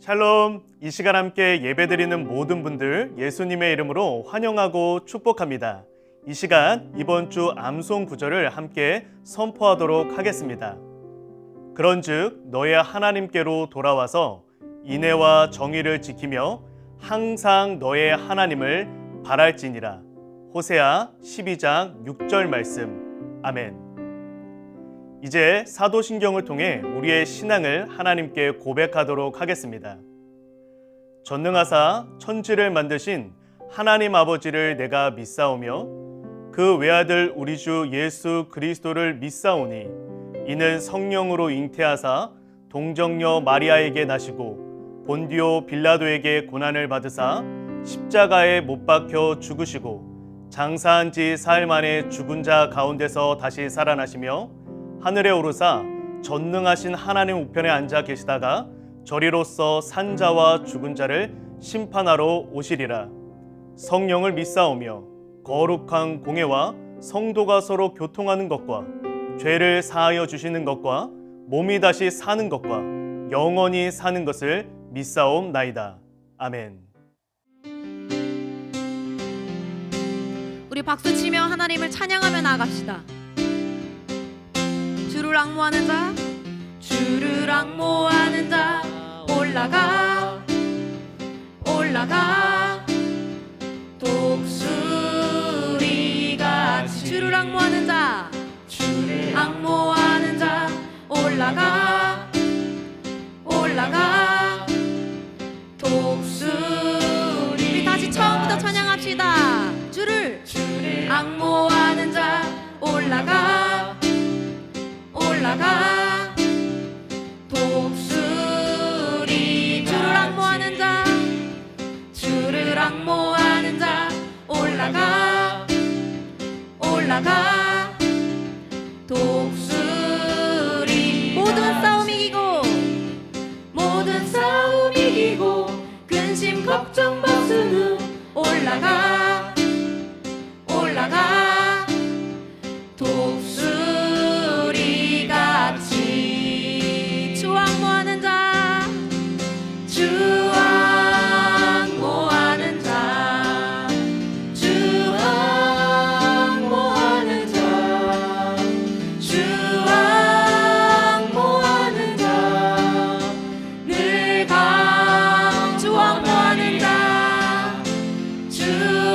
샬롬, 이 시간 함께 예배드리는 모든 분들 예수님의 이름으로 환영하고 축복합니다. 이 시간 이번 주 암송 구절을 함께 선포하도록 하겠습니다. 그런즉 너의 하나님께로 돌아와서 인애와 정의를 지키며 항상 너의 하나님을 바랄지니라. 호세아 12장 6절 말씀. 아멘. 이제 사도신경을 통해 우리의 신앙을 하나님께 고백하도록 하겠습니다. 전능하사 천지를 만드신 하나님 아버지를 내가 믿사오며 그 외아들 우리 주 예수 그리스도를 믿사오니 이는 성령으로 잉태하사 동정녀 마리아에게 나시고 본디오 빌라도에게 고난을 받으사 십자가에 못 박혀 죽으시고 장사한 지 사흘 만에 죽은 자 가운데서 다시 살아나시며 하늘에 오르사 전능하신 하나님 우편에 앉아 계시다가 저리로서 산 자와 죽은 자를 심판하러 오시리라. 성령을 믿사오며 거룩한 공예와 성도가 서로 교통하는 것과 죄를 사하여 주시는 것과 몸이 다시 사는 것과 영원히 사는 것을 믿사옵나이다. 아멘. 우리 박수치며 하나님을 찬양하며 나아갑시다. 주를 앙모하는 자, 주를 앙모하는 자, 올라가 올라가 독수리같이. 주를 앙모하는 자, 주를 앙모하는 자, 올라가 올라가 독수리. 우리 다시 처음부터 찬양합시다. 주를 앙모하는 자, 올라가 올라가 독수리. 주를 앙모하는 자, 주를 앙모하는 자, 올라가 올라가 독수리. 모든 싸움 이기고 모든 싸움 이기고 근심 걱정 벗은 후 올라가 올라가 독수리 같이. 주 앙모하는 자, 주 앙모하는 자, 주 앙모하는 자, 주 앙모하는 자, 늘 강. 주 앙모하는 자, 주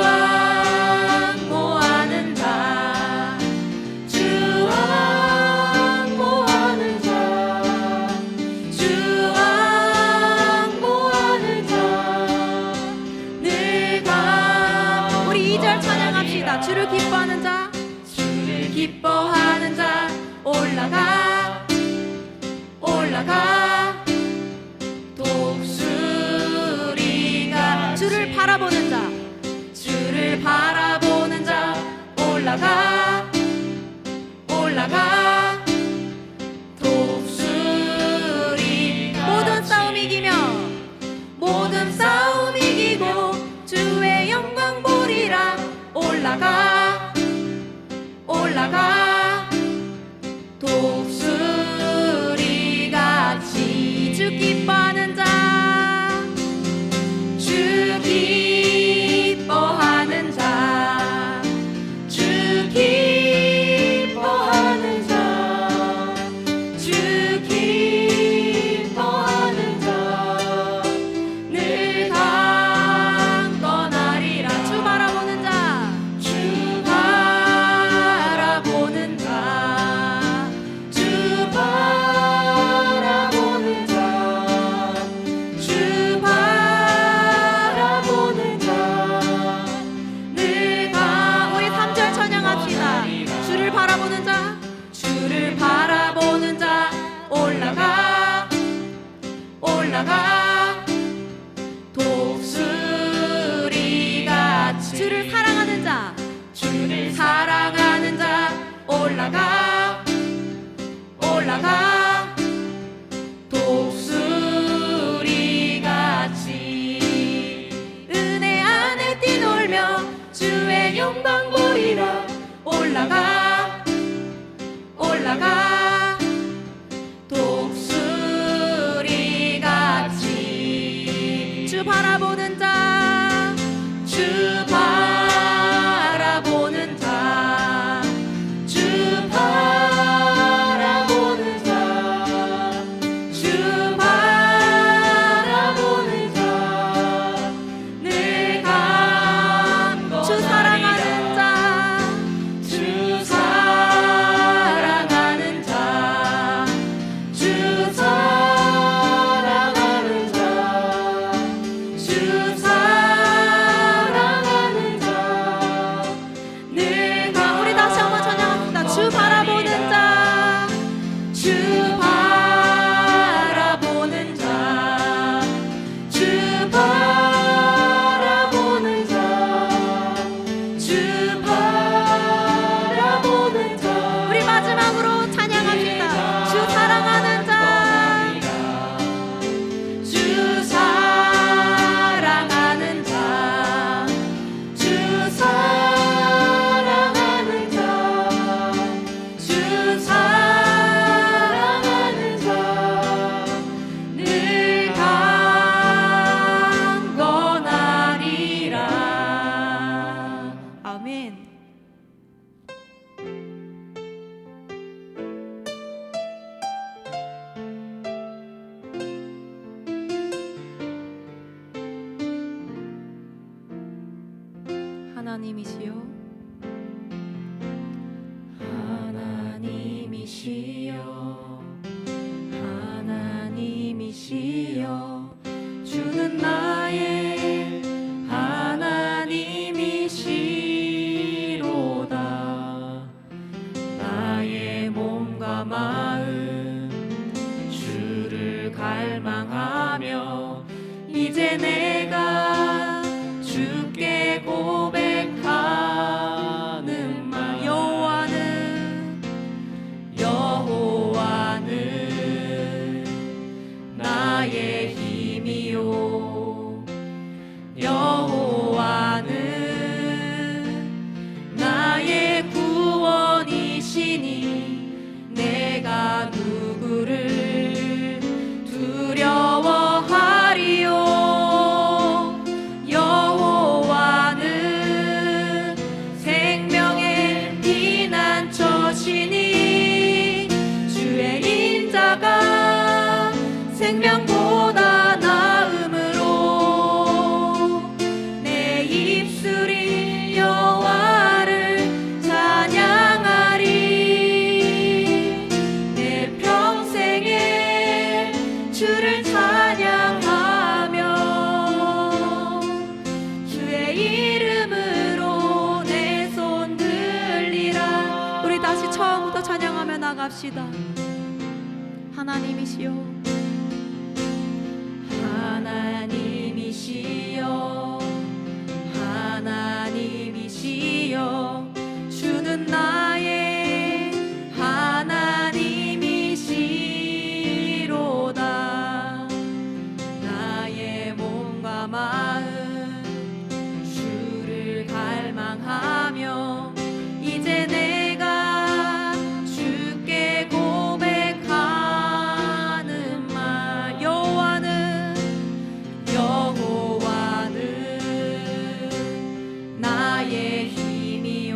앙모하는 자, 주 앙모하는 자, 주 앙모하는 자, 늘 강. 우리 2절 찬양합시다. 주를 기뻐하는 자, 주를 기뻐하는 자, 올라가 올라가 독수리가. 주를 바라보는 자, 주를 바라보는 자, 올라가 올라가 독수리. 모든 싸움 이기며 모든 싸움 이기고 주의 영광 보리라. 올라가 올라가 독수리 같이. 주 기뻐하는 자, 주 기뻐하는 자, 주 기뻐하는 자, 주 기뻐하는 자, 늘 강건하리라. 주 바라보는 자, 주 바라보는 자, 주 바라보는 자, 주 바라보는 자, 늘 강. 우리 3절 찬양합시다. 주를 바라보는 자, 주를 바라보는 자, 올라가 올라가 독수리같이. 주를 사랑하는 자, 주를 사랑하는 자, 올라가 올라가 독수리같이. 은혜 안에 뛰놀며 주의 영광 보리라. 올라가 올라가 독수리같이. 바라보는 자, 주 바라보는 자, 주 바라보는 자, 주 바라보는 자. 우리 마지막으로 찬양합시다. 주 사랑하는 자, 주 사랑하는 자, 주 사랑하는 자, 주 사랑하는 자, 늘 강건하리라. 아멘. 하나님이시여, 하나님이시여, 하나님이시여, 주는 나의 하나님이시로다. 나의 몸과 마음 주를 갈망하며 이제 내가 주께 고백하는 말. 여호와는 나의 힘이요, 여호와는 나의 구원이시니 내가 누구를 두려워하리요. 여호와는 생명의 피난처시니 주의 인자가 생명보다 나음으로 내 입술이 여호와를 찬양하리. 내 평생에 주를 찬양하며 주의 이름으로 내 손 들리라. 우리 다시 처음부터 찬양하며 나갑시다. 하나님이시여, 하나님이시여, 하나님이시여, 주는 나의 하나님이시로다. 나의 몸과 마음 주를 갈망하며 이제 내가 주께 고백하는 말. 여호와는 나의 힘이요,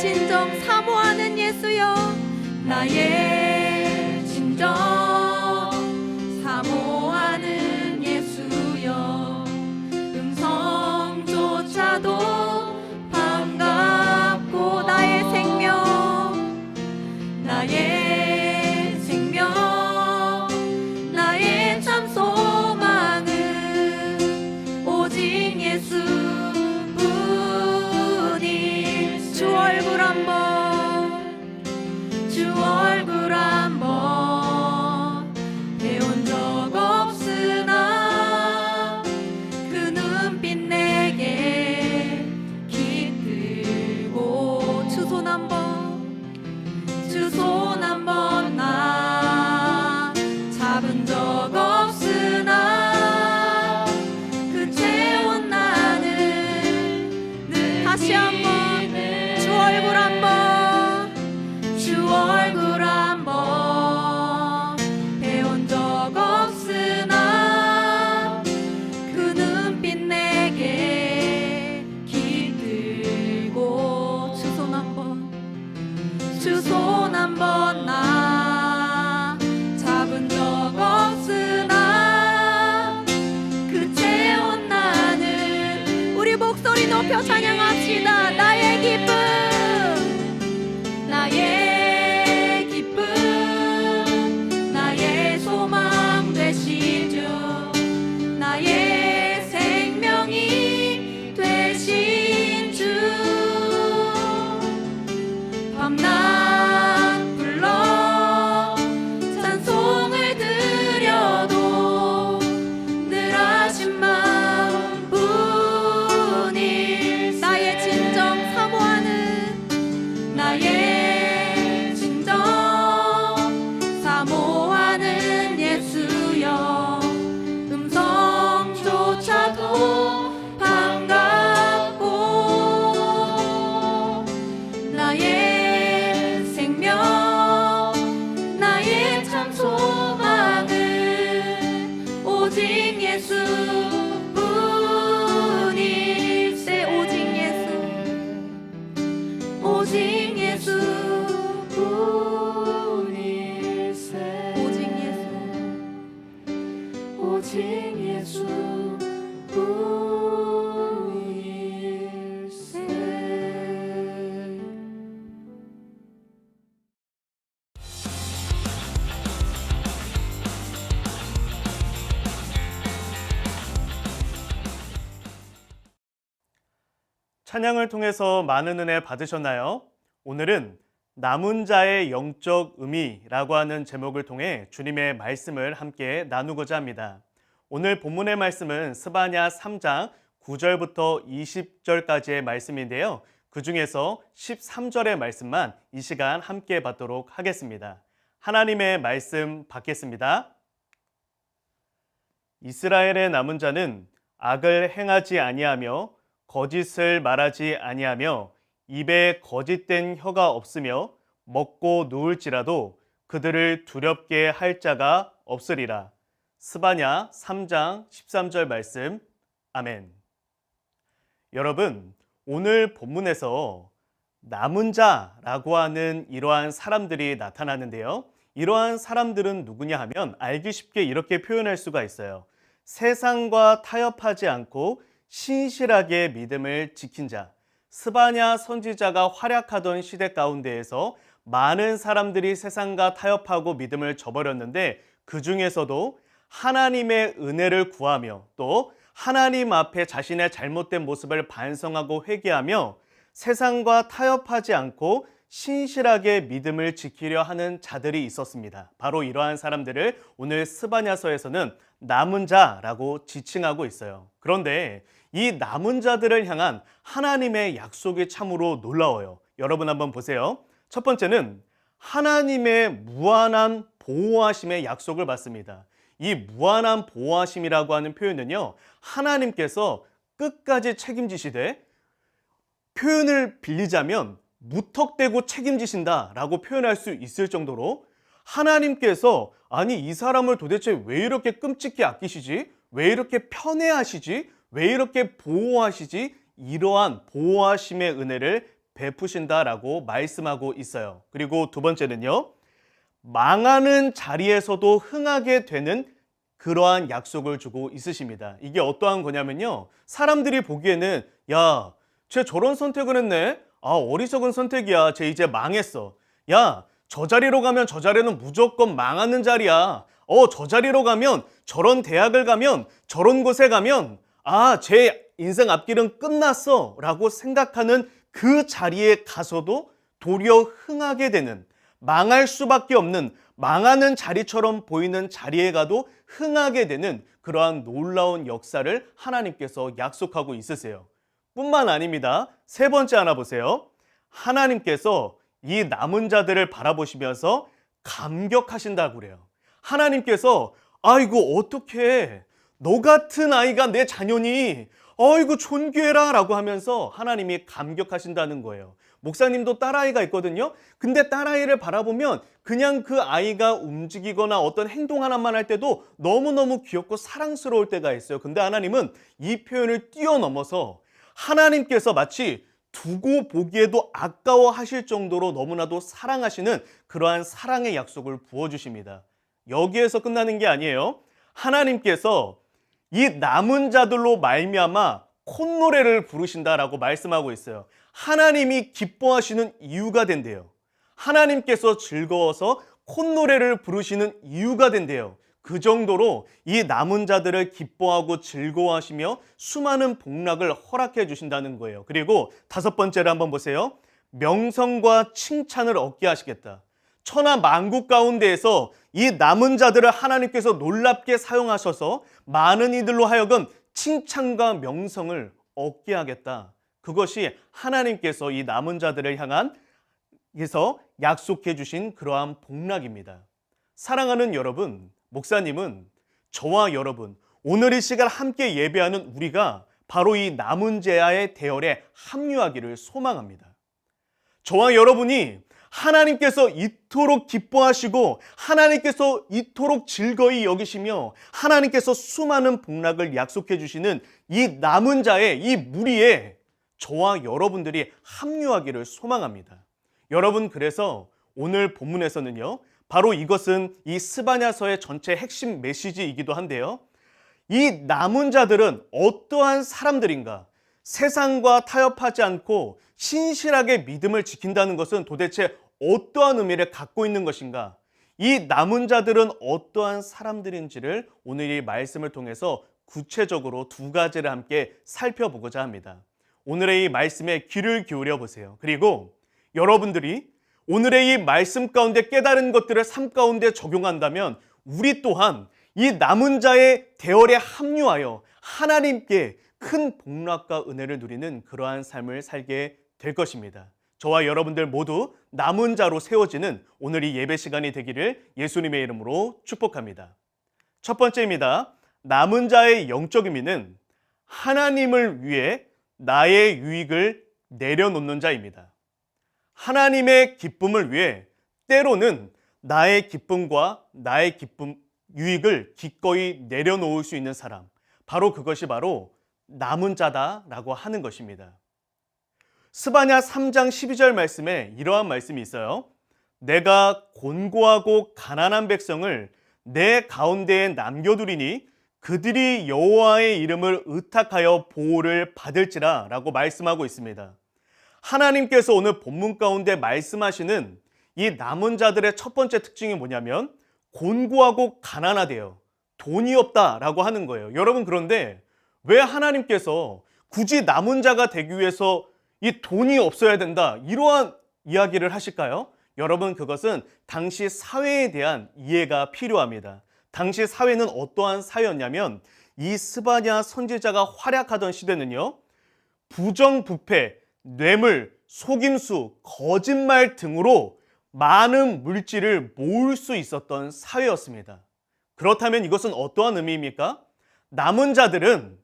진정 사모하는 예수여, 나의 진정 사모하는 예수여. 음성조차도 반갑고 나의 생명, 나의 생명, 나의 참 소망은 오직 예수뿐이. 주 얼굴 한번, 주 얼굴 한번 배운 적 없으나 그 눈빛 내게 깃들고. 주 손 한번, 주 손 한번 나 잡은 적 없으나 그 채운 나는 늘. 다시 한번 주 얼굴 한번, 주 얼굴 한번 배운 적 없으나 그 눈빛 내게 깃들고. 주 손 한번, 주 손 한번 나 잡은 적 없으나 그 채운 나는. 우리 목소리 높여 찬양합시다. 나의 기쁨, 나의 기쁨, 나의 소망 되시죠. 나의 생명이 되신 주. 밤낮 불러 찬송을 드려도 늘 하신 마음뿐일. 나의 진정 사모하는, 나의 진정 사모하는 예수여. 음성조차도 반갑고 나의 생명, 나의 참 소망은 오직 예수뿐일세. 오직 예수, 오직 예수뿐일세. 오직 예수, 오직 예수뿐일세. 찬양을 통해서 많은 은혜 받으셨나요? 오늘은 남은 자의 영적 의미라고 하는 제목을 통해 주님의 말씀을 함께 나누고자 합니다. 오늘 본문의 말씀은 스바냐 3장 9절부터 20절까지의 말씀인데요. 그 중에서 13절의 말씀만 이 시간 함께 받도록 하겠습니다. 하나님의 말씀 받겠습니다. 이스라엘의 남은 자는 악을 행하지 아니하며 거짓을 말하지 아니하며 입에 거짓된 혀가 없으며 먹고 누울지라도 그들을 두렵게 할 자가 없으리라. 스바냐 3장 13절 말씀. 아멘. 여러분, 오늘 본문에서 남은 자라고 하는 이러한 사람들이 나타나는데요. 이러한 사람들은 누구냐 하면 알기 쉽게 이렇게 표현할 수가 있어요. 세상과 타협하지 않고 신실하게 믿음을 지킨 자. 스바냐 선지자가 활약하던 시대 가운데에서 많은 사람들이 세상과 타협하고 믿음을 저버렸는데 그 중에서도 하나님의 은혜를 구하며 또 하나님 앞에 자신의 잘못된 모습을 반성하고 회개하며 세상과 타협하지 않고 신실하게 믿음을 지키려 하는 자들이 있었습니다. 바로 이러한 사람들을 오늘 스바냐서에서는 남은 자라고 지칭하고 있어요. 그런데 이 남은 자들을 향한 하나님의 약속이 참으로 놀라워요. 여러분 한번 보세요. 첫 번째는 하나님의 무한한 보호하심의 약속을 받습니다. 이 무한한 보호하심이라고 하는 표현은요, 하나님께서 끝까지 책임지시되, 표현을 빌리자면 무턱대고 책임지신다라고 표현할 수 있을 정도로 하나님께서 아니 이 사람을 도대체 왜 이렇게 끔찍히 아끼시지? 왜 이렇게 편애하시지? 왜 이렇게 보호하시지? 이러한 보호하심의 은혜를 베푸신다라고 말씀하고 있어요. 그리고 두 번째는요. 망하는 자리에서도 흥하게 되는 그러한 약속을 주고 있으십니다. 이게 어떠한 거냐면요. 사람들이 보기에는 야, 쟤 저런 선택을 했네. 아, 어리석은 선택이야. 쟤 이제 망했어. 야, 저 자리로 가면 저 자리는 무조건 망하는 자리야. 저 자리로 가면 저런 대학을 가면 저런 곳에 가면 제 인생 앞길은 끝났어 라고 생각하는 그 자리에 가서도 도리어 흥하게 되는, 망할 수밖에 없는, 망하는 자리처럼 보이는 자리에 가도 흥하게 되는 그러한 놀라운 역사를 하나님께서 약속하고 있으세요. 뿐만 아닙니다. 세 번째 하나 보세요. 하나님께서 이 남은 자들을 바라보시면서 감격하신다고 그래요. 하나님께서 아이고 어떡해, 너 같은 아이가 내 자녀니 아이고 존귀해라 라고 하면서 하나님이 감격하신다는 거예요. 목사님도 딸아이가 있거든요. 근데 딸아이를 바라보면 그냥 그 아이가 움직이거나 어떤 행동 하나만 할 때도 너무너무 귀엽고 사랑스러울 때가 있어요. 근데 하나님은 이 표현을 뛰어넘어서 하나님께서 마치 두고 보기에도 아까워하실 정도로 너무나도 사랑하시는 그러한 사랑의 약속을 부어주십니다. 여기에서 끝나는 게 아니에요. 하나님께서 이 남은 자들로 말미암아 콧노래를 부르신다라고 말씀하고 있어요. 하나님이 기뻐하시는 이유가 된대요. 하나님께서 즐거워서 콧노래를 부르시는 이유가 된대요. 그 정도로 이 남은 자들을 기뻐하고 즐거워하시며 수많은 복락을 허락해 주신다는 거예요. 그리고 다섯 번째를 한번 보세요. 명성과 칭찬을 얻게 하시겠다. 천하 만국 가운데에서 이 남은 자들을 하나님께서 놀랍게 사용하셔서 많은 이들로 하여금 칭찬과 명성을 얻게 하겠다. 그것이 하나님께서 이 남은 자들을 향한 에서 약속해 주신 그러한 복락입니다. 사랑하는 여러분, 목사님은 저와 여러분, 오늘 이 시간 함께 예배하는 우리가 바로 이 남은 자의 대열에 합류하기를 소망합니다. 저와 여러분이 하나님께서 이토록 기뻐하시고 하나님께서 이토록 즐거이 여기시며 하나님께서 수많은 복락을 약속해 주시는 이 남은 자의 이 무리에 저와 여러분들이 합류하기를 소망합니다. 여러분, 그래서 오늘 본문에서는요, 바로 이것은 이 스바냐서의 전체 핵심 메시지이기도 한데요. 이 남은 자들은 어떠한 사람들인가? 세상과 타협하지 않고 신실하게 믿음을 지킨다는 것은 도대체 어떠한 의미를 갖고 있는 것인가? 이 남은 자들은 어떠한 사람들인지를 오늘 이 말씀을 통해서 구체적으로 두 가지를 함께 살펴보고자 합니다. 오늘의 이 말씀에 귀를 기울여 보세요. 그리고 여러분들이 오늘의 이 말씀 가운데 깨달은 것들을 삶 가운데 적용한다면 우리 또한 이 남은 자의 대열에 합류하여 하나님께 큰 복락과 은혜를 누리는 그러한 삶을 살게 될 것입니다. 저와 여러분들 모두 남은 자로 세워지는 오늘 이 예배 시간이 되기를 예수님의 이름으로 축복합니다. 첫 번째입니다. 남은 자의 영적 의미는 하나님을 위해 나의 유익을 내려놓는 자입니다. 하나님의 기쁨을 위해 때로는 나의 기쁨과 나의 유익을 기꺼이 내려놓을 수 있는 사람, 바로 그것이 바로 남은 자다라고 하는 것입니다. 스바냐 3장 12절 말씀에 이러한 말씀이 있어요. 내가 곤고하고 가난한 백성을 내 가운데에 남겨두리니 그들이 여호와의 이름을 의탁하여 보호를 받을지라 라고 말씀하고 있습니다. 하나님께서 오늘 본문 가운데 말씀하시는 이 남은 자들의 첫 번째 특징이 뭐냐면 곤고하고 가난하대요. 돈이 없다라고 하는 거예요. 여러분, 그런데 왜 하나님께서 굳이 남은 자가 되기 위해서 이 돈이 없어야 된다, 이러한 이야기를 하실까요? 여러분, 그것은 당시 사회에 대한 이해가 필요합니다. 당시 사회는 어떠한 사회였냐면 이 스바냐 선지자가 활약하던 시대는요, 부정부패, 뇌물, 속임수, 거짓말 등으로 많은 물질을 모을 수 있었던 사회였습니다. 그렇다면 이것은 어떠한 의미입니까? 남은 자들은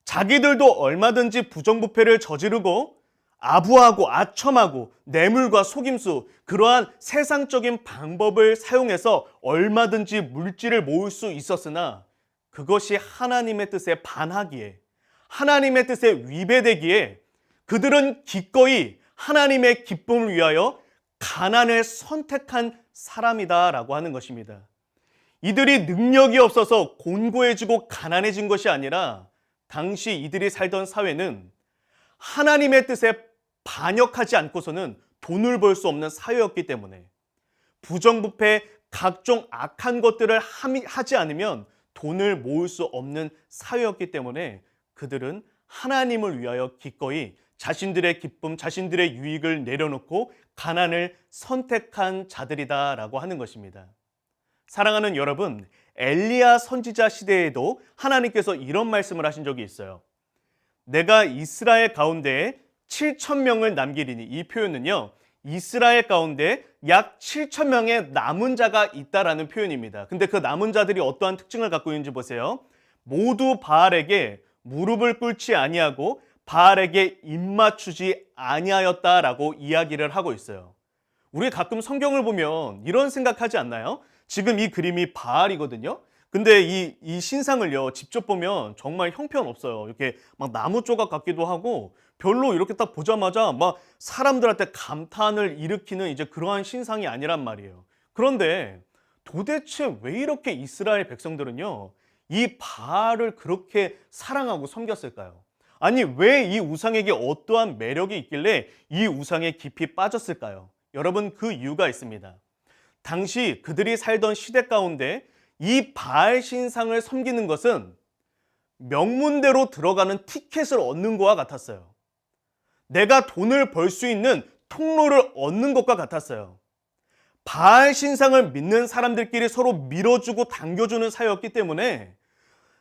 자기들도 얼마든지 부정부패를 저지르고 아부하고 아첨하고 뇌물과 속임수, 그러한 세상적인 방법을 사용해서 얼마든지 물질을 모을 수 있었으나 그것이 하나님의 뜻에 반하기에, 하나님의 뜻에 위배되기에 그들은 기꺼이 하나님의 기쁨을 위하여 가난을 선택한 사람이다라고 하는 것입니다. 이들이 능력이 없어서 곤고해지고 가난해진 것이 아니라 당시 이들이 살던 사회는 하나님의 뜻에 반역하지 않고서는 돈을 벌 수 없는 사회였기 때문에 부정부패 각종 악한 것들을 하지 않으면 돈을 모을 수 없는 사회였기 때문에 그들은 하나님을 위하여 기꺼이 자신들의 기쁨, 자신들의 유익을 내려놓고 가난을 선택한 자들이다라고 하는 것입니다. 사랑하는 여러분, 엘리야 선지자 시대에도 하나님께서 이런 말씀을 하신 적이 있어요. 내가 이스라엘 가운데에 7,000명을 남기리니, 이 표현은요, 이스라엘 가운데 약 7,000명의 남은 자가 있다라는 표현입니다. 근데 그 남은 자들이 어떠한 특징을 갖고 있는지 보세요. 모두 바알에게 무릎을 꿇지 아니하고 바알에게 입맞추지 아니하였다라고 이야기를 하고 있어요. 우리 가끔 성경을 보면 이런 생각하지 않나요? 지금 이 그림이 바알이거든요. 근데 이 신상을요, 직접 보면 정말 형편없어요. 이렇게 막 나무 조각 같기도 하고 별로 이렇게 딱 보자마자 막 사람들한테 감탄을 일으키는 이제 그러한 신상이 아니란 말이에요. 그런데 도대체 왜 이렇게 이스라엘 백성들은요, 이 바알을 그렇게 사랑하고 섬겼을까요? 아니, 왜 이 우상에게 어떠한 매력이 있길래 이 우상에 깊이 빠졌을까요? 여러분, 그 이유가 있습니다. 당시 그들이 살던 시대 가운데 이 바알 신상을 섬기는 것은 명문대로 들어가는 티켓을 얻는 것과 같았어요. 내가 돈을 벌 수 있는 통로를 얻는 것과 같았어요. 바알 신상을 믿는 사람들끼리 서로 밀어주고 당겨주는 사이였기 때문에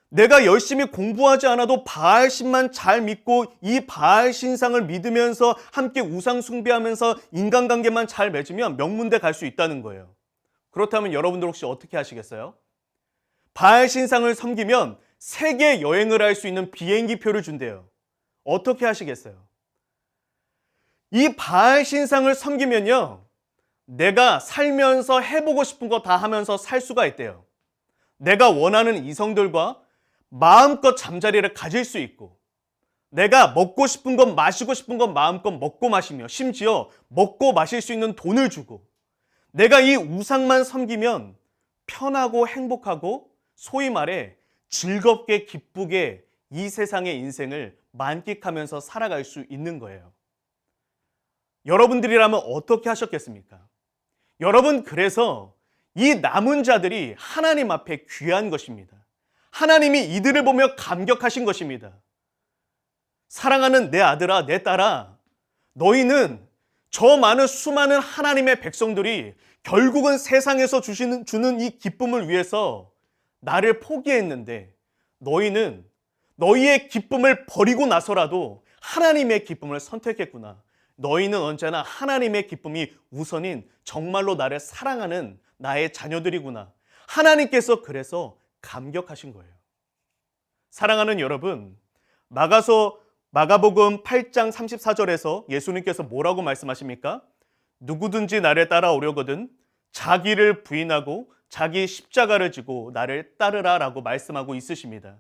내가 열심히 공부하지 않아도 바알 신만 잘 믿고 이 바알 신상을 믿으면서 함께 우상 숭배하면서 인간관계만 잘 맺으면 명문대 갈 수 있다는 거예요. 그렇다면 여러분들 혹시 어떻게 하시겠어요? 바알 신상을 섬기면 세계 여행을 할 수 있는 비행기 표를 준대요. 어떻게 하시겠어요? 이 바알 신상을 섬기면요, 내가 살면서 해보고 싶은 거 다 하면서 살 수가 있대요. 내가 원하는 이성들과 마음껏 잠자리를 가질 수 있고, 내가 먹고 싶은 것, 마시고 싶은 것 마음껏 먹고 마시며, 심지어 먹고 마실 수 있는 돈을 주고, 내가 이 우상만 섬기면 편하고 행복하고 소위 말해 즐겁게 기쁘게 이 세상의 인생을 만끽하면서 살아갈 수 있는 거예요. 여러분들이라면 어떻게 하셨겠습니까? 여러분, 그래서 이 남은 자들이 하나님 앞에 귀한 것입니다. 하나님이 이들을 보며 감격하신 것입니다. 사랑하는 내 아들아, 내 딸아, 너희는 저 많은 수많은 하나님의 백성들이 결국은 세상에서 주는 이 기쁨을 위해서 나를 포기했는데 너희는 너희의 기쁨을 버리고 나서라도 하나님의 기쁨을 선택했구나. 너희는 언제나 하나님의 기쁨이 우선인 정말로 나를 사랑하는 나의 자녀들이구나. 하나님께서 그래서 감격하신 거예요. 사랑하는 여러분, 마가복음 8장 34절에서 예수님께서 뭐라고 말씀하십니까? 누구든지 나를 따라오려거든 자기를 부인하고 자기 십자가를 지고 나를 따르라 라고 말씀하고 있으십니다.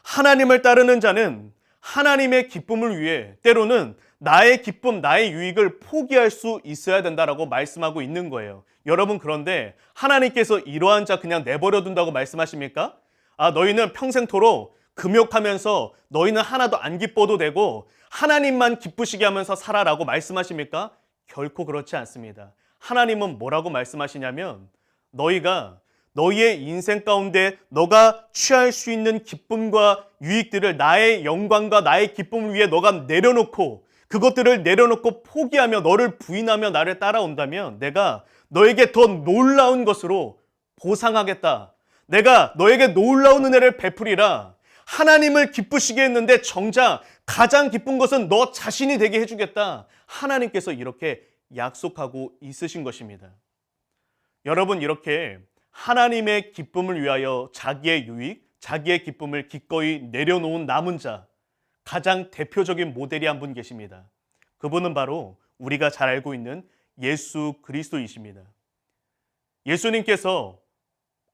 하나님을 따르는 자는 하나님의 기쁨을 위해 때로는 나의 기쁨, 나의 유익을 포기할 수 있어야 된다라고 말씀하고 있는 거예요. 여러분, 그런데 하나님께서 이러한 자 그냥 내버려 둔다고 말씀하십니까? 너희는 평생토록 금욕하면서 너희는 하나도 안 기뻐도 되고 하나님만 기쁘시게 하면서 살아라고 말씀하십니까? 결코 그렇지 않습니다. 하나님은 뭐라고 말씀하시냐면 너희가 너희의 인생 가운데 너가 취할 수 있는 기쁨과 유익들을 나의 영광과 나의 기쁨을 위해 너가 내려놓고 그것들을 내려놓고 포기하며 너를 부인하며 나를 따라온다면 내가 너에게 더 놀라운 것으로 보상하겠다. 내가 너에게 놀라운 은혜를 베풀이라. 하나님을 기쁘시게 했는데 정작 가장 기쁜 것은 너 자신이 되게 해주겠다. 하나님께서 이렇게 약속하고 있으신 것입니다. 여러분, 이렇게 하나님의 기쁨을 위하여 자기의 유익, 자기의 기쁨을 기꺼이 내려놓은 남은 자, 가장 대표적인 모델이 한 분 계십니다. 그분은 바로 우리가 잘 알고 있는 예수 그리스도이십니다. 예수님께서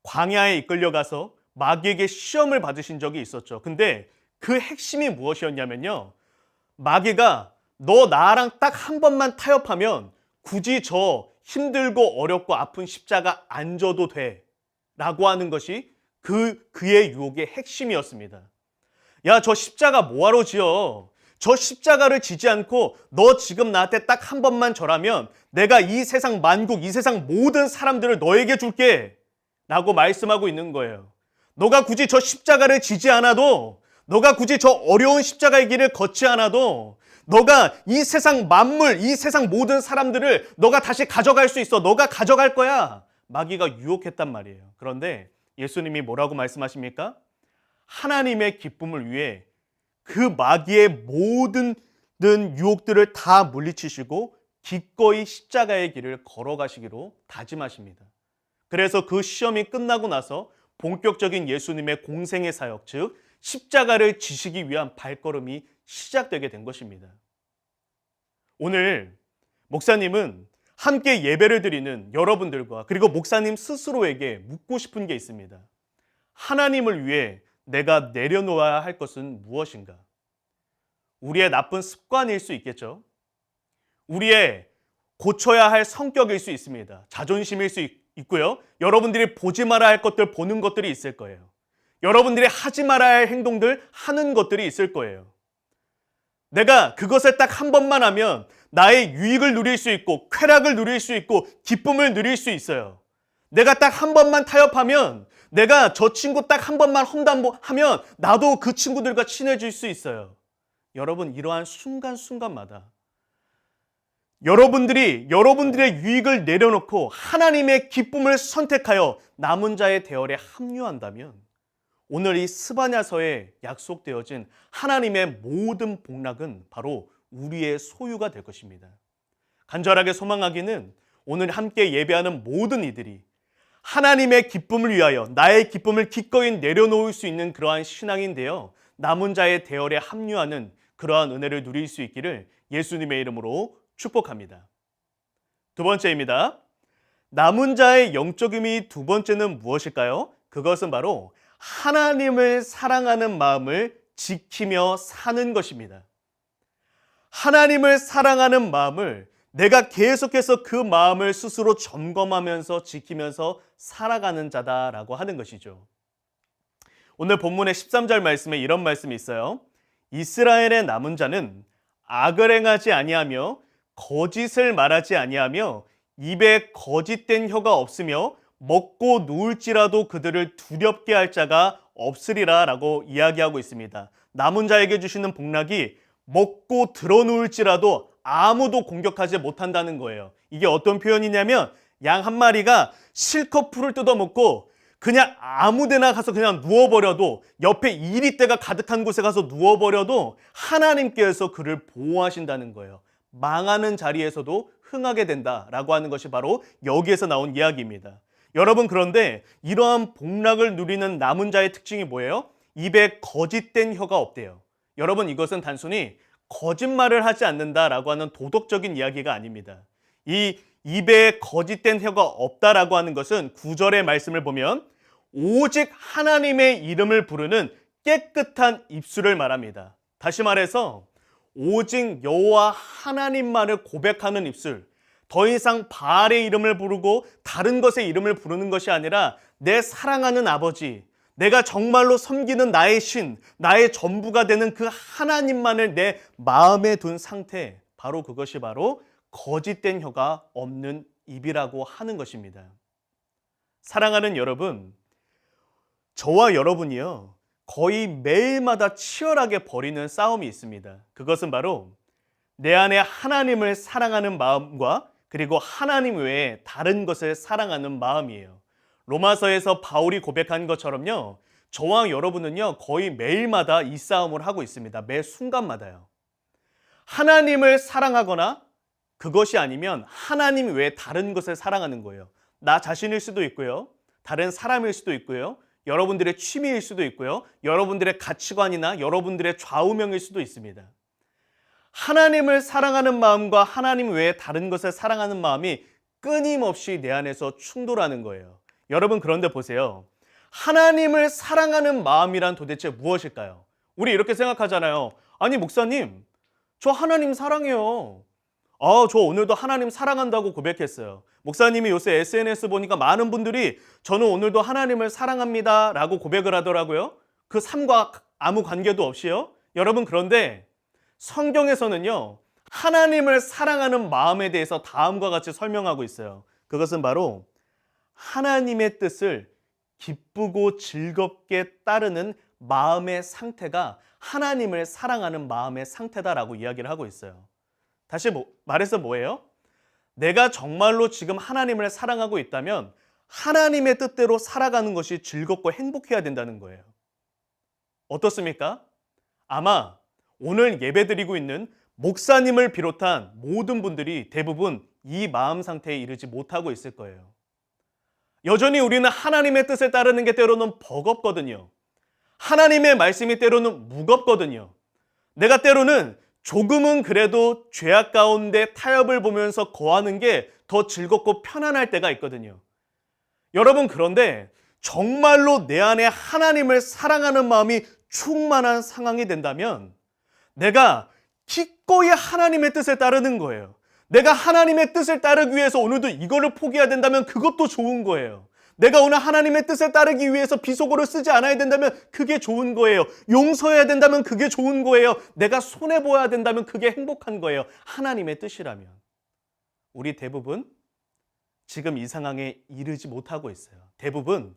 광야에 이끌려가서 마귀에게 시험을 받으신 적이 있었죠. 근데 그 핵심이 무엇이었냐면요, 마귀가 너 나랑 딱 한 번만 타협하면 굳이 저 힘들고 어렵고 아픈 십자가 안 져도 돼 라고 하는 것이 그의 유혹의 핵심이었습니다. 야, 저 십자가 뭐하러 지어? 저 십자가를 지지 않고 너 지금 나한테 딱 한 번만 절하면 내가 이 세상 만국, 이 세상 모든 사람들을 너에게 줄게 라고 말씀하고 있는 거예요. 너가 굳이 저 십자가를 지지 않아도, 너가 굳이 저 어려운 십자가의 길을 걷지 않아도, 너가 이 세상 만물, 이 세상 모든 사람들을 너가 다시 가져갈 수 있어. 너가 가져갈 거야. 마귀가 유혹했단 말이에요. 그런데 예수님이 뭐라고 말씀하십니까? 하나님의 기쁨을 위해 그 마귀의 모든 유혹들을 다 물리치시고 기꺼이 십자가의 길을 걸어가시기로 다짐하십니다. 그래서 그 시험이 끝나고 나서 본격적인 예수님의 공생의 사역, 즉 십자가를 지시기 위한 발걸음이 시작되게 된 것입니다. 오늘 목사님은 함께 예배를 드리는 여러분들과 그리고 목사님 스스로에게 묻고 싶은 게 있습니다. 하나님을 위해 내가 내려놓아야 할 것은 무엇인가? 우리의 나쁜 습관일 수 있겠죠. 우리의 고쳐야 할 성격일 수 있습니다. 자존심일 수 있고요. 여러분들이 보지 말아야 할 것들 보는 것들이 있을 거예요. 여러분들이 하지 말아야 할 행동들 하는 것들이 있을 거예요. 내가 그것을 딱 한 번만 하면 나의 유익을 누릴 수 있고 쾌락을 누릴 수 있고 기쁨을 누릴 수 있어요. 내가 딱 한 번만 타협하면 내가 저 친구 딱 한 번만 험담하면 나도 그 친구들과 친해질 수 있어요. 여러분, 이러한 순간순간마다 여러분들의 유익을 내려놓고 하나님의 기쁨을 선택하여 남은 자의 대열에 합류한다면 오늘 이 스바냐서에 약속되어진 하나님의 모든 복락은 바로 우리의 소유가 될 것입니다. 간절하게 소망하기는 오늘 함께 예배하는 모든 이들이 하나님의 기쁨을 위하여 나의 기쁨을 기꺼이 내려놓을 수 있는 그러한 신앙인데요. 남은 자의 대열에 합류하는 그러한 은혜를 누릴 수 있기를 예수님의 이름으로 축복합니다. 두 번째입니다. 남은 자의 영적 의미 두 번째는 무엇일까요? 그것은 바로 하나님을 사랑하는 마음을 지키며 사는 것입니다. 하나님을 사랑하는 마음을 내가 계속해서 그 마음을 스스로 점검하면서 지키면서 살아가는 자다라고 하는 것이죠. 오늘 본문의 13절 말씀에 이런 말씀이 있어요. 이스라엘의 남은 자는 악을 행하지 아니하며 거짓을 말하지 아니하며 입에 거짓된 혀가 없으며 먹고 누울지라도 그들을 두렵게 할 자가 없으리라 라고 이야기하고 있습니다. 남은 자에게 주시는 복락이 먹고 드러누울지라도 아무도 공격하지 못한다는 거예요. 이게 어떤 표현이냐면 양 한 마리가 실컷 풀을 뜯어먹고 그냥 아무 데나 가서 그냥 누워버려도 옆에 이리떼가 가득한 곳에 가서 누워버려도 하나님께서 그를 보호하신다는 거예요. 망하는 자리에서도 흥하게 된다라고 하는 것이 바로 여기에서 나온 이야기입니다. 여러분, 그런데 이러한 복락을 누리는 남은 자의 특징이 뭐예요? 입에 거짓된 혀가 없대요. 여러분, 이것은 단순히 거짓말을 하지 않는다라고 하는 도덕적인 이야기가 아닙니다. 이 입에 거짓된 혀가 없다라고 하는 것은 9절의 말씀을 보면 오직 하나님의 이름을 부르는 깨끗한 입술을 말합니다. 다시 말해서 오직 여호와 하나님만을 고백하는 입술, 더 이상 바알의 이름을 부르고 다른 것의 이름을 부르는 것이 아니라 내 사랑하는 아버지, 내가 정말로 섬기는 나의 신, 나의 전부가 되는 그 하나님만을 내 마음에 둔 상태, 바로 그것이 바로 거짓된 혀가 없는 입이라고 하는 것입니다. 사랑하는 여러분, 저와 여러분이요, 거의 매일마다 치열하게 벌이는 싸움이 있습니다. 그것은 바로 내 안에 하나님을 사랑하는 마음과 그리고 하나님 외에 다른 것을 사랑하는 마음이에요. 로마서에서 바울이 고백한 것처럼요, 저와 여러분은요 거의 매일마다 이 싸움을 하고 있습니다. 매 순간마다요. 하나님을 사랑하거나 그것이 아니면 하나님 외에 다른 것을 사랑하는 거예요. 나 자신일 수도 있고요, 다른 사람일 수도 있고요, 여러분들의 취미일 수도 있고요, 여러분들의 가치관이나 여러분들의 좌우명일 수도 있습니다. 하나님을 사랑하는 마음과 하나님 외에 다른 것을 사랑하는 마음이 끊임없이 내 안에서 충돌하는 거예요. 여러분, 그런데 보세요. 하나님을 사랑하는 마음이란 도대체 무엇일까요? 우리 이렇게 생각하잖아요. 아니, 목사님, 저 하나님 사랑해요. 저 오늘도 하나님 사랑한다고 고백했어요. 목사님이 요새 SNS 보니까 많은 분들이 저는 오늘도 하나님을 사랑합니다 라고 고백을 하더라고요. 그 삶과 아무 관계도 없이요. 여러분, 그런데 성경에서는요, 하나님을 사랑하는 마음에 대해서 다음과 같이 설명하고 있어요. 그것은 바로 하나님의 뜻을 기쁘고 즐겁게 따르는 마음의 상태가 하나님을 사랑하는 마음의 상태다라고 이야기를 하고 있어요. 다시 말해서 뭐예요? 내가 정말로 지금 하나님을 사랑하고 있다면 하나님의 뜻대로 살아가는 것이 즐겁고 행복해야 된다는 거예요. 어떻습니까? 아마 오늘 예배드리고 있는 목사님을 비롯한 모든 분들이 대부분 이 마음 상태에 이르지 못하고 있을 거예요. 여전히 우리는 하나님의 뜻에 따르는 게 때로는 버겁거든요. 하나님의 말씀이 때로는 무겁거든요. 내가 때로는 조금은 그래도 죄악 가운데 타협을 보면서 거하는 게 더 즐겁고 편안할 때가 있거든요. 여러분, 그런데 정말로 내 안에 하나님을 사랑하는 마음이 충만한 상황이 된다면 내가 기꺼이 하나님의 뜻에 따르는 거예요. 내가 하나님의 뜻을 따르기 위해서 오늘도 이거를 포기해야 된다면 그것도 좋은 거예요. 내가 오늘 하나님의 뜻에 따르기 위해서 비속어를 쓰지 않아야 된다면 그게 좋은 거예요. 용서해야 된다면 그게 좋은 거예요. 내가 손해보아야 된다면 그게 행복한 거예요. 하나님의 뜻이라면. 우리 대부분 지금 이 상황에 이르지 못하고 있어요. 대부분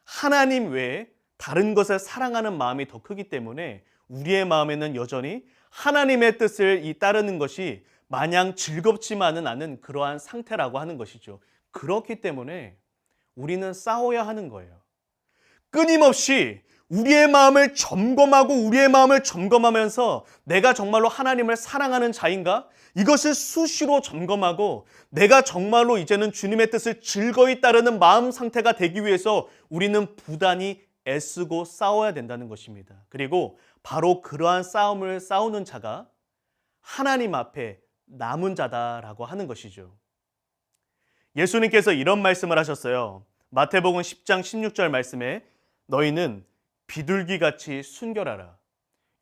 하나님 외에 다른 것을 사랑하는 마음이 더 크기 때문에 우리의 마음에는 여전히 하나님의 뜻을 따르는 것이 마냥 즐겁지만은 않은 그러한 상태라고 하는 것이죠. 그렇기 때문에 우리는 싸워야 하는 거예요. 끊임없이 우리의 마음을 점검하고 우리의 마음을 점검하면서 내가 정말로 하나님을 사랑하는 자인가? 이것을 수시로 점검하고 내가 정말로 이제는 주님의 뜻을 즐거이 따르는 마음 상태가 되기 위해서 우리는 부단히 애쓰고 싸워야 된다는 것입니다. 그리고 바로 그러한 싸움을 싸우는 자가 하나님 앞에 남은 자다라고 하는 것이죠. 예수님께서 이런 말씀을 하셨어요. 마태복음 10장 16절 말씀에 너희는 비둘기같이 순결하라.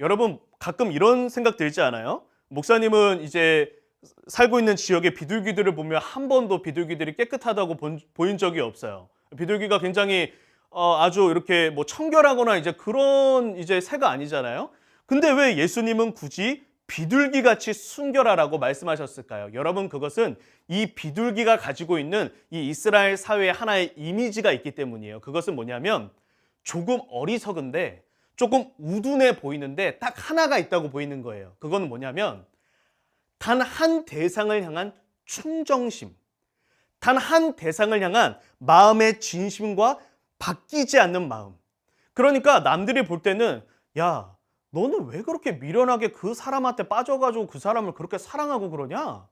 여러분, 가끔 이런 생각 들지 않아요? 목사님은 이제 살고 있는 지역의 비둘기들을 보면 한 번도 비둘기들이 깨끗하다고 보인 적이 없어요. 비둘기가 굉장히 아주 이렇게 뭐 청결하거나 이제 그런 이제 새가 아니잖아요. 근데 왜 예수님은 굳이 비둘기같이 순결하라고 말씀하셨을까요? 여러분, 그것은 이 비둘기가 가지고 있는 이 이스라엘 사회의 하나의 이미지가 있기 때문이에요. 그것은 뭐냐면 조금 어리석은데 조금 우둔해 보이는데 딱 하나가 있다고 보이는 거예요. 그건 뭐냐면 단 한 대상을 향한 충정심, 단 한 대상을 향한 마음의 진심과 바뀌지 않는 마음. 그러니까 남들이 볼 때는 야, 너는 왜 그렇게 미련하게 그 사람한테 빠져가지고 그 사람을 그렇게 사랑하고 그러냐?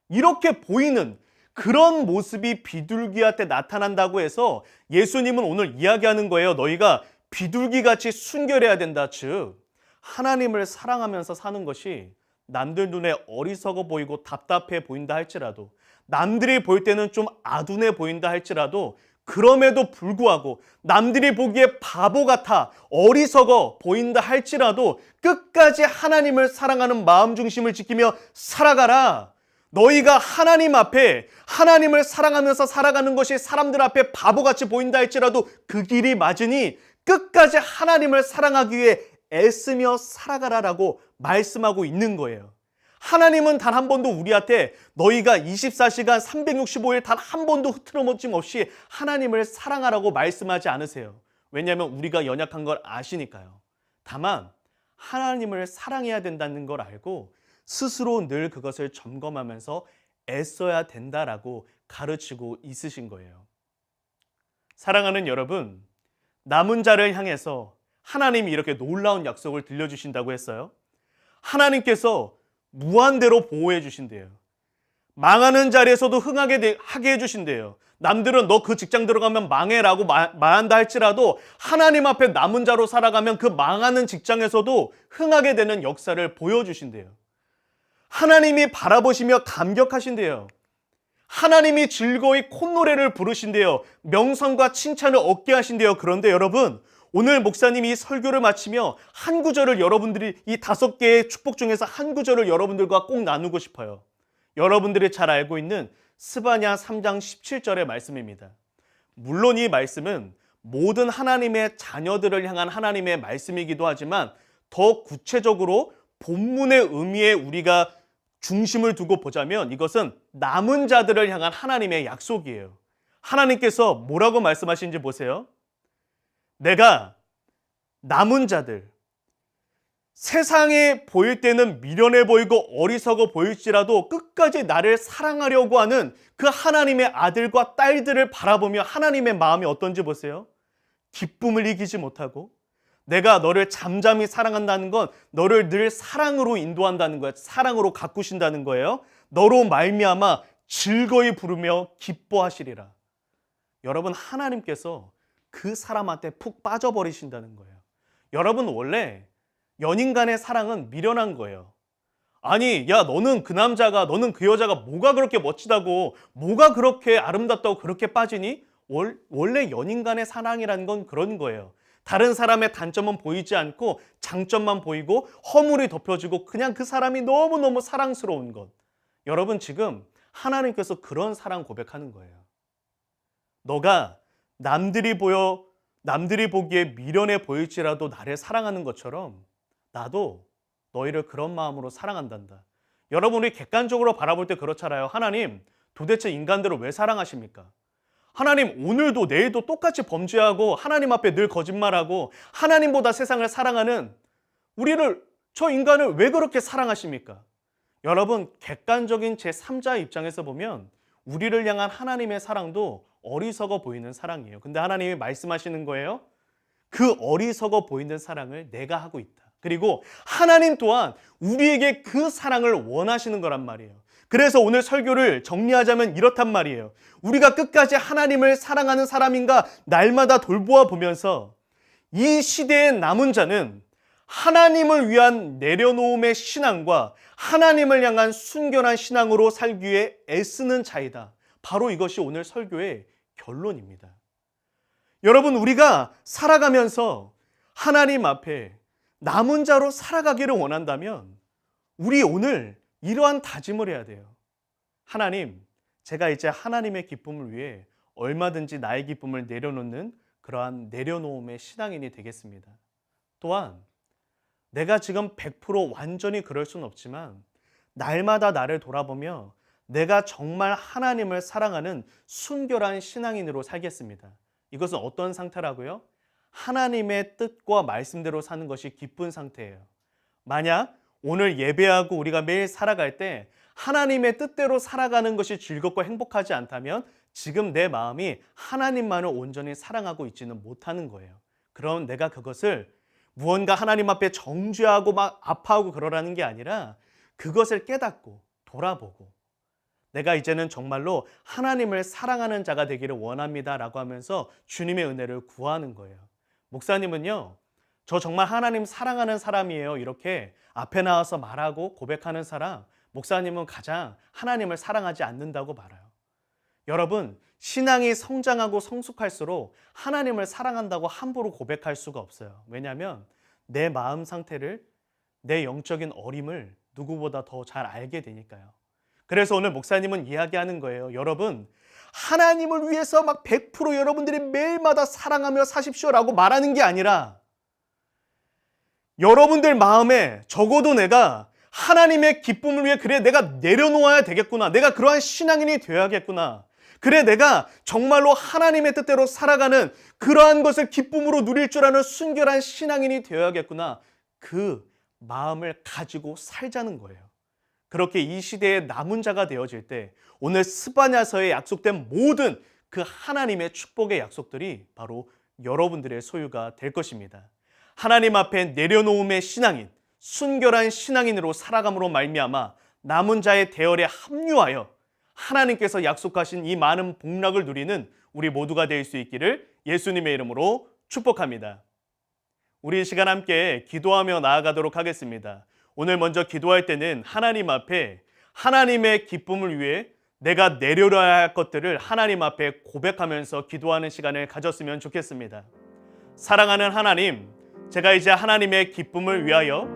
이렇게 보이는 그런 모습이 비둘기한테 나타난다고 해서 예수님은 오늘 이야기하는 거예요. 너희가 비둘기같이 순결해야 된다. 즉 하나님을 사랑하면서 사는 것이 남들 눈에 어리석어 보이고 답답해 보인다 할지라도, 남들이 볼 때는 좀 아둔해 보인다 할지라도, 그럼에도 불구하고 남들이 보기에 바보 같아 어리석어 보인다 할지라도 끝까지 하나님을 사랑하는 마음 중심을 지키며 살아가라. 너희가 하나님 앞에 하나님을 사랑하면서 살아가는 것이 사람들 앞에 바보같이 보인다 할지라도 그 길이 맞으니 끝까지 하나님을 사랑하기 위해 애쓰며 살아가라라고 말씀하고 있는 거예요. 하나님은 단 한 번도 우리한테 너희가 24시간 365일 단 한 번도 흐트러짐 없이 하나님을 사랑하라고 말씀하지 않으세요. 왜냐하면 우리가 연약한 걸 아시니까요. 다만 하나님을 사랑해야 된다는 걸 알고 스스로 늘 그것을 점검하면서 애써야 된다라고 가르치고 있으신 거예요. 사랑하는 여러분, 남은 자를 향해서 하나님이 이렇게 놀라운 약속을 들려주신다고 했어요. 하나님께서 무한대로 보호해 주신대요. 망하는 자리에서도 흥하게 하게 해주신대요. 남들은 너 그 직장 들어가면 망해라고 말한다 할지라도 하나님 앞에 남은 자로 살아가면 그 망하는 직장에서도 흥하게 되는 역사를 보여주신대요. 하나님이 바라보시며 감격하신대요. 하나님이 즐거이 콧노래를 부르신대요. 명성과 칭찬을 얻게 하신대요. 그런데 여러분, 오늘 목사님이 설교를 마치며 한 구절을 여러분들이 이 5개의 축복 중에서 한 구절을 여러분들과 꼭 나누고 싶어요. 여러분들이 잘 알고 있는 스바냐 3장 17절의 말씀입니다. 물론 이 말씀은 모든 하나님의 자녀들을 향한 하나님의 말씀이기도 하지만 더 구체적으로 본문의 의미에 우리가 중심을 두고 보자면 이것은 남은 자들을 향한 하나님의 약속이에요. 하나님께서 뭐라고 말씀하시는지 보세요. 내가 남은 자들, 세상에 보일 때는 미련해 보이고 어리석어 보일지라도 끝까지 나를 사랑하려고 하는 그 하나님의 아들과 딸들을 바라보며 하나님의 마음이 어떤지 보세요. 기쁨을 이기지 못하고 내가 너를 잠잠히 사랑한다는 건 너를 늘 사랑으로 인도한다는 거예요. 사랑으로 가꾸신다는 거예요. 너로 말미암아 즐거이 부르며 기뻐하시리라. 여러분, 하나님께서 그 사람한테 푹 빠져버리신다는 거예요. 여러분, 원래 연인 간의 사랑은 미련한 거예요. 아니, 야, 너는 그 남자가, 너는 그 여자가 뭐가 그렇게 멋지다고, 뭐가 그렇게 아름답다고 그렇게 빠지니? 원래 연인 간의 사랑이라는 건 그런 거예요. 다른 사람의 단점은 보이지 않고 장점만 보이고 허물이 덮여지고 그냥 그 사람이 너무너무 사랑스러운 것. 여러분, 지금 하나님께서 그런 사랑 고백하는 거예요. 너가 남들이 보기에 미련해 보일지라도 나를 사랑하는 것처럼 나도 너희를 그런 마음으로 사랑한단다. 여러분이 객관적으로 바라볼 때 그렇잖아요. 하나님, 도대체 인간들을 왜 사랑하십니까? 하나님, 오늘도 내일도 똑같이 범죄하고 하나님 앞에 늘 거짓말하고 하나님보다 세상을 사랑하는 저 인간을 왜 그렇게 사랑하십니까? 여러분, 객관적인 제3자의 입장에서 보면 우리를 향한 하나님의 사랑도 어리석어 보이는 사랑이에요. 근데 하나님이 말씀하시는 거예요. 그 어리석어 보이는 사랑을 내가 하고 있다. 그리고 하나님 또한 우리에게 그 사랑을 원하시는 거란 말이에요. 그래서 오늘 설교를 정리하자면 이렇단 말이에요. 우리가 끝까지 하나님을 사랑하는 사람인가 날마다 돌보아 보면서 이 시대의 남은 자는 하나님을 위한 내려놓음의 신앙과 하나님을 향한 순결한 신앙으로 살기 위해 애쓰는 자이다. 바로 이것이 오늘 설교의 결론입니다. 여러분, 우리가 살아가면서 하나님 앞에 남은 자로 살아가기를 원한다면 우리 오늘 이러한 다짐을 해야 돼요. 하나님, 제가 이제 하나님의 기쁨을 위해 얼마든지 나의 기쁨을 내려놓는 그러한 내려놓음의 신앙인이 되겠습니다. 또한 내가 지금 100% 완전히 그럴 수는 없지만 날마다 나를 돌아보며 내가 정말 하나님을 사랑하는 순결한 신앙인으로 살겠습니다. 이것은 어떤 상태라고요? 하나님의 뜻과 말씀대로 사는 것이 기쁜 상태예요. 만약 오늘 예배하고 우리가 매일 살아갈 때 하나님의 뜻대로 살아가는 것이 즐겁고 행복하지 않다면 지금 내 마음이 하나님만을 온전히 사랑하고 있지는 못하는 거예요. 그럼 내가 그것을 무언가 하나님 앞에 정죄하고 막 아파하고 그러라는 게 아니라 그것을 깨닫고 돌아보고 내가 이제는 정말로 하나님을 사랑하는 자가 되기를 원합니다라고 하면서 주님의 은혜를 구하는 거예요. 목사님은요, 저 정말 하나님 사랑하는 사람이에요. 이렇게 앞에 나와서 말하고 고백하는 사람, 목사님은 가장 하나님을 사랑하지 않는다고 말해요. 여러분, 신앙이 성장하고 성숙할수록 하나님을 사랑한다고 함부로 고백할 수가 없어요. 왜냐하면 내 마음 상태를, 내 영적인 어림을 누구보다 더 잘 알게 되니까요. 그래서 오늘 목사님은 이야기하는 거예요. 여러분, 하나님을 위해서 막 100% 여러분들이 매일마다 사랑하며 사십시오라고 말하는 게 아니라 여러분들 마음에 적어도 내가 하나님의 기쁨을 위해 그래 내가 내려놓아야 되겠구나. 내가 그러한 신앙인이 되어야겠구나. 그래 내가 정말로 하나님의 뜻대로 살아가는 그러한 것을 기쁨으로 누릴 줄 아는 순결한 신앙인이 되어야겠구나. 그 마음을 가지고 살자는 거예요. 그렇게 이 시대의 남은 자가 되어질 때 오늘 스바냐서에 약속된 모든 그 하나님의 축복의 약속들이 바로 여러분들의 소유가 될 것입니다. 하나님 앞에 내려놓음의 신앙인, 순결한 신앙인으로 살아감으로 말미암아 남은 자의 대열에 합류하여 하나님께서 약속하신 이 많은 복락을 누리는 우리 모두가 될 수 있기를 예수님의 이름으로 축복합니다. 우리 이 시간 함께 기도하며 나아가도록 하겠습니다. 오늘 먼저 기도할 때는 하나님 앞에 하나님의 기쁨을 위해 내가 내려놔야 할 것들을 하나님 앞에 고백하면서 기도하는 시간을 가졌으면 좋겠습니다. 사랑하는 하나님, 제가 이제 하나님의 기쁨을 위하여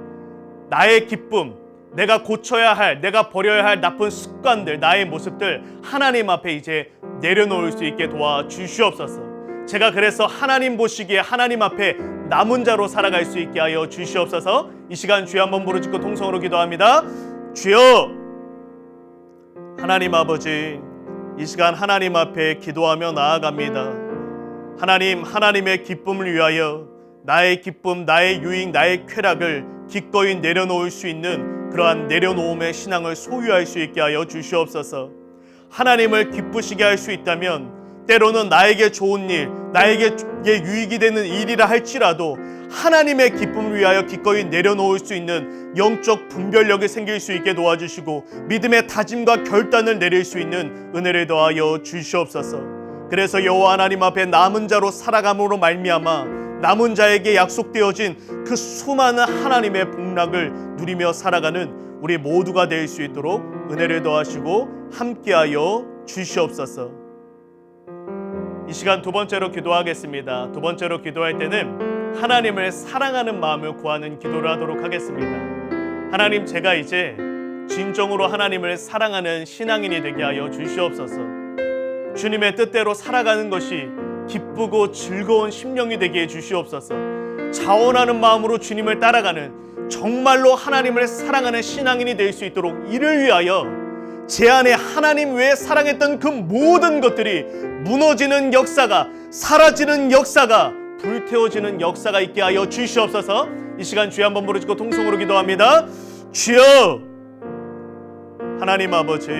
나의 기쁨, 내가 고쳐야 할, 내가 버려야 할 나쁜 습관들, 나의 모습들 하나님 앞에 이제 내려놓을 수 있게 도와주시옵소서. 제가 그래서 하나님 보시기에 하나님 앞에 남은 자로 살아갈 수 있게 하여 주시옵소서. 이 시간 주여 한번 부르짖고 통성으로 기도합니다. 주여, 하나님 아버지, 이 시간 하나님 앞에 기도하며 나아갑니다. 하나님, 하나님의 기쁨을 위하여 나의 기쁨, 나의 유익, 나의 쾌락을 기꺼이 내려놓을 수 있는 그러한 내려놓음의 신앙을 소유할 수 있게 하여 주시옵소서. 하나님을 기쁘시게 할 수 있다면 때로는 나에게 좋은 일, 나에게 유익이 되는 일이라 할지라도 하나님의 기쁨을 위하여 기꺼이 내려놓을 수 있는 영적 분별력이 생길 수 있게 도와주시고 믿음의 다짐과 결단을 내릴 수 있는 은혜를 더하여 주시옵소서. 그래서 여호와 하나님 앞에 남은 자로 살아감으로 말미암아 남은 자에게 약속되어진 그 수많은 하나님의 복락을 누리며 살아가는 우리 모두가 될 수 있도록 은혜를 더하시고 함께하여 주시옵소서. 이 시간 두 번째로 기도하겠습니다. 두 번째로 기도할 때는 하나님을 사랑하는 마음을 구하는 기도를 하도록 하겠습니다. 하나님, 제가 이제 진정으로 하나님을 사랑하는 신앙인이 되게 하여 주시옵소서. 주님의 뜻대로 살아가는 것이 기쁘고 즐거운 심령이 되게 해 주시옵소서. 자원하는 마음으로 주님을 따라가는 정말로 하나님을 사랑하는 신앙인이 될 수 있도록 이를 위하여 제 안에 하나님 외에 사랑했던 그 모든 것들이 무너지는 역사가, 사라지는 역사가, 불태워지는 역사가 있게 하여 주시옵소서. 이 시간 주여 한번 부르짖고 통성으로 기도합니다. 주여, 하나님 아버지,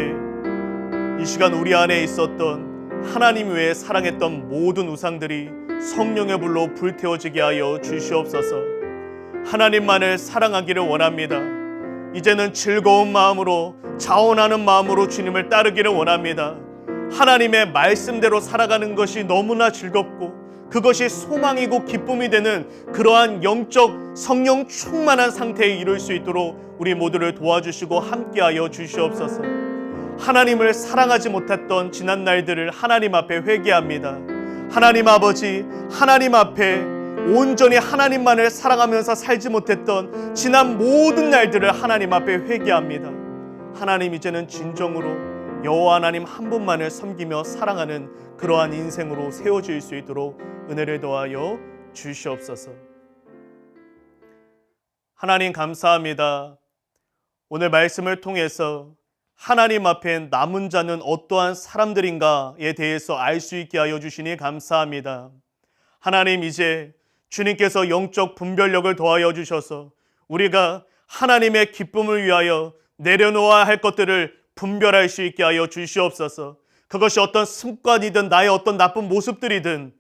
이 시간 우리 안에 있었던 하나님 외에 사랑했던 모든 우상들이 성령의 불로 불태워지게 하여 주시옵소서. 하나님만을 사랑하기를 원합니다. 이제는 즐거운 마음으로, 자원하는 마음으로 주님을 따르기를 원합니다. 하나님의 말씀대로 살아가는 것이 너무나 즐겁고 그것이 소망이고 기쁨이 되는 그러한 영적 성령 충만한 상태에 이룰 수 있도록 우리 모두를 도와주시고 함께하여 주시옵소서. 하나님을 사랑하지 못했던 지난 날들을 하나님 앞에 회개합니다. 하나님 아버지, 하나님 앞에 온전히 하나님만을 사랑하면서 살지 못했던 지난 모든 날들을 하나님 앞에 회개합니다. 하나님, 이제는 진정으로 여호와 하나님 한 분만을 섬기며 사랑하는 그러한 인생으로 세워질 수 있도록 은혜를 더하여 주시옵소서. 하나님 감사합니다. 오늘 말씀을 통해서 하나님 앞에 남은 자는 어떠한 사람들인가에 대해서 알 수 있게 하여 주시니 감사합니다. 하나님, 이제 주님께서 영적 분별력을 더하여 주셔서 우리가 하나님의 기쁨을 위하여 내려놓아야 할 것들을 분별할 수 있게 하여 주시옵소서. 그것이 어떤 습관이든 나의 어떤 나쁜 모습들이든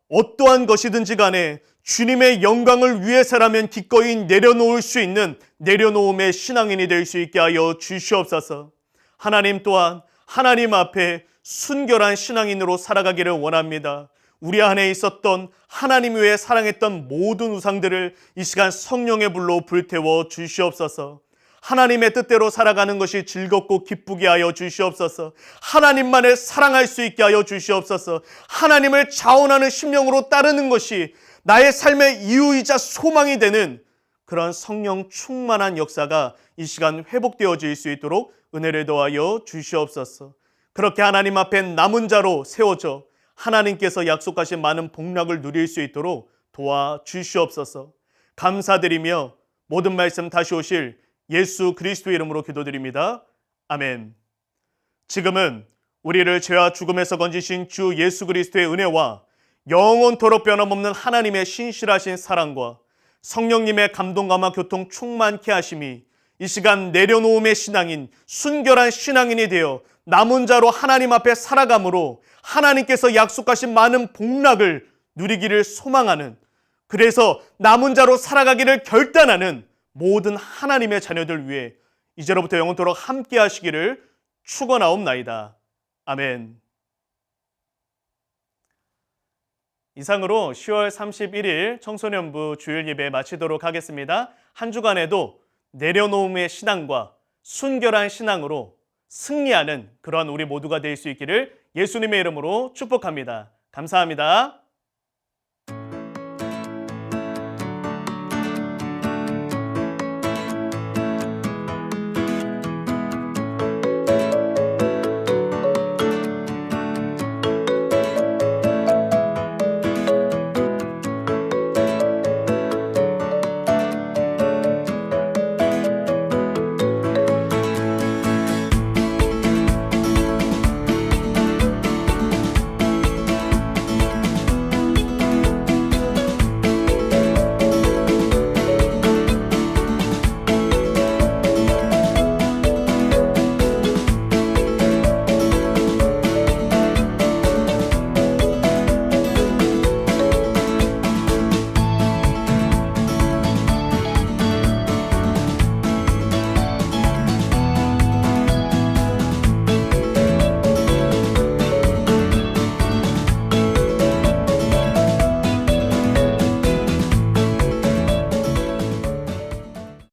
어떠한 것이든지 간에 주님의 영광을 위해서라면 기꺼이 내려놓을 수 있는 내려놓음의 신앙인이 될 수 있게 하여 주시옵소서. 하나님 또한 하나님 앞에 순결한 신앙인으로 살아가기를 원합니다. 우리 안에 있었던 하나님 외에 사랑했던 모든 우상들을 이 시간 성령의 불로 불태워 주시옵소서. 하나님의 뜻대로 살아가는 것이 즐겁고 기쁘게 하여 주시옵소서. 하나님만을 사랑할 수 있게 하여 주시옵소서. 하나님을 자원하는 심령으로 따르는 것이 나의 삶의 이유이자 소망이 되는 그런 성령 충만한 역사가 이 시간 회복되어질 수 있도록 은혜를 더하여 주시옵소서. 그렇게 하나님 앞에 남은 자로 세워져 하나님께서 약속하신 많은 복락을 누릴 수 있도록 도와주시옵소서. 감사드리며 모든 말씀 다시 오실 예수 그리스도의 이름으로 기도드립니다. 아멘. 지금은 우리를 죄와 죽음에서 건지신 주 예수 그리스도의 은혜와 영원토록 변함없는 하나님의 신실하신 사랑과 성령님의 감동감화 교통 충만케 하심이 이 시간 내려놓음의 신앙인, 순결한 신앙인이 되어 남은 자로 하나님 앞에 살아감으로 하나님께서 약속하신 많은 복락을 누리기를 소망하는, 그래서 남은 자로 살아가기를 결단하는 모든 하나님의 자녀들 위해 이제로부터 영원토록 함께 하시기를 축원하옵나이다. 아멘. 이상으로 10월 31일 청소년부 주일 예배 마치도록 하겠습니다. 한 주간에도 내려놓음의 신앙과 순결한 신앙으로 승리하는 그러한 우리 모두가 될 수 있기를 예수님의 이름으로 축복합니다. 감사합니다.